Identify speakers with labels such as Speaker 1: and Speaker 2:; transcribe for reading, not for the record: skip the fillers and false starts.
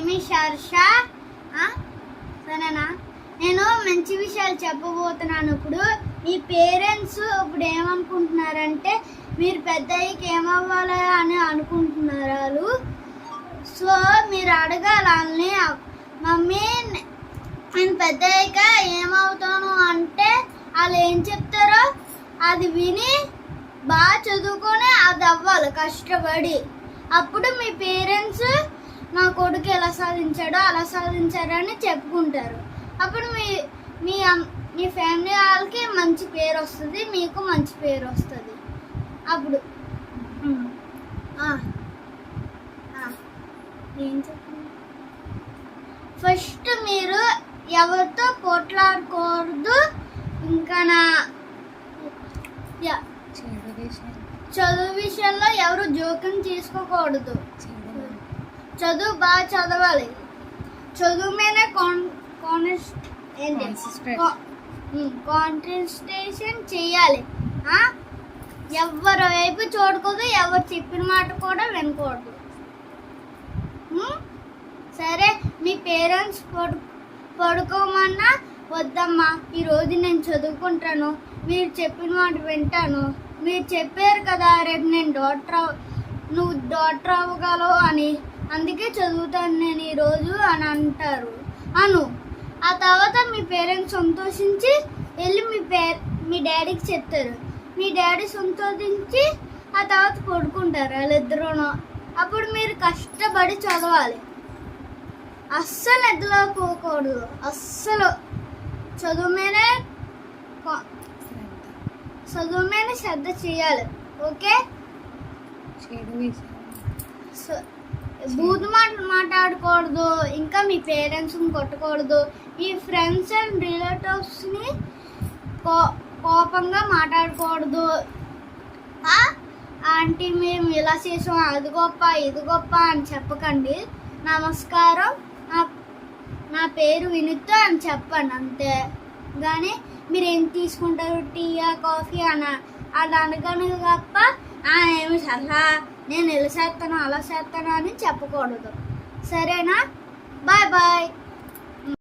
Speaker 1: Name is Harsha. సరేనా? నేను మంచి విషయాలు చెప్పబోతున్నాను. ఇప్పుడు మీ పేరెంట్స్ ఇప్పుడు ఏమనుకుంటున్నారంటే మీరు పెద్ద అయ్యాక ఏమవ్వాలి అని అనుకుంటున్నారు వాళ్ళు. సో మీరు అడగాలని, మమ్మీ నేను పెద్ద అయ్యాక ఏమవుతాను అంటే వాళ్ళు ఏం చెప్తారో అది విని బాగా చదువుకొని అది అవ్వాలి కష్టపడి. అప్పుడు మీ పేరెంట్స్ నా కొడుకు ఎలా సాధించాడో అలా సాధించారని చెప్పుకుంటారు. అప్పుడు మీ మీ ఫ్యామిలీ వాళ్ళకి మంచి పేరు వస్తుంది, మీకు మంచి పేరు వస్తుంది. అప్పుడు ఏం చెప్పండి. ఫస్ట్ మీరు ఎవరితో పోట్లాడకూడదు. ఇంకా చదువు విషయంలో ఎవరు జోక్యం చేసుకోకూడదు. చదువు బాగా చదవాలి. చదువు మీదే కాన్సన్ట్రేషన్ చేయాలి. ఎవరి వైపు చూడకూడదు, ఎవరు చెప్పిన మాట కూడా వినకూడదు. సరే, మీ పేరెంట్స్ పడుకోమన్నా వద్దమ్మా ఈరోజు నేను చదువుకుంటాను, మీరు చెప్పిన మాట వింటాను, మీరు చెప్పారు కదా రేపు నేను నువ్వు డాక్టర్ అవ్వగలవు అని, అందుకే చదువుతాను నేను ఈరోజు అని అంటారు అను. ఆ తర్వాత మీ పేరెంట్స్ సంతోషించి వెళ్ళి మీ డాడీకి చెప్తారు. మీ డాడీ సంతోషించి ఆ తర్వాత పడుకుంటారు వాళ్ళిద్దరూను. అప్పుడు మీరు కష్టపడి చదవాలి. అస్సలు నిద్రపోకూడదు. అస్సలు చదువు మీద శ్రద్ధ చేయాలి. ఓకే? బూతు మాటలు మాట్లాడకూడదు. ఇంకా మీ పేరెంట్స్ని కొట్టకూడదు. మీ ఫ్రెండ్స్ అండ్ రిలేటివ్స్ని కోపంగా మాట్లాడకూడదు. ఆంటీ మేము ఇలా చేసాం, అది గొప్ప ఇది గొప్ప అని చెప్పకండి. నమస్కారం, నా పేరు వినుత అని చెప్పండి అంతే. కానీ మీరు ఏం తీసుకుంటారు, టీయా కాఫీ అని అది అనగానే తప్ప ఏమి సలహా నేను ఇలా చేస్తాను అలా చేస్తాను అని చెప్పకూడదు. సరేనా? Bye bye.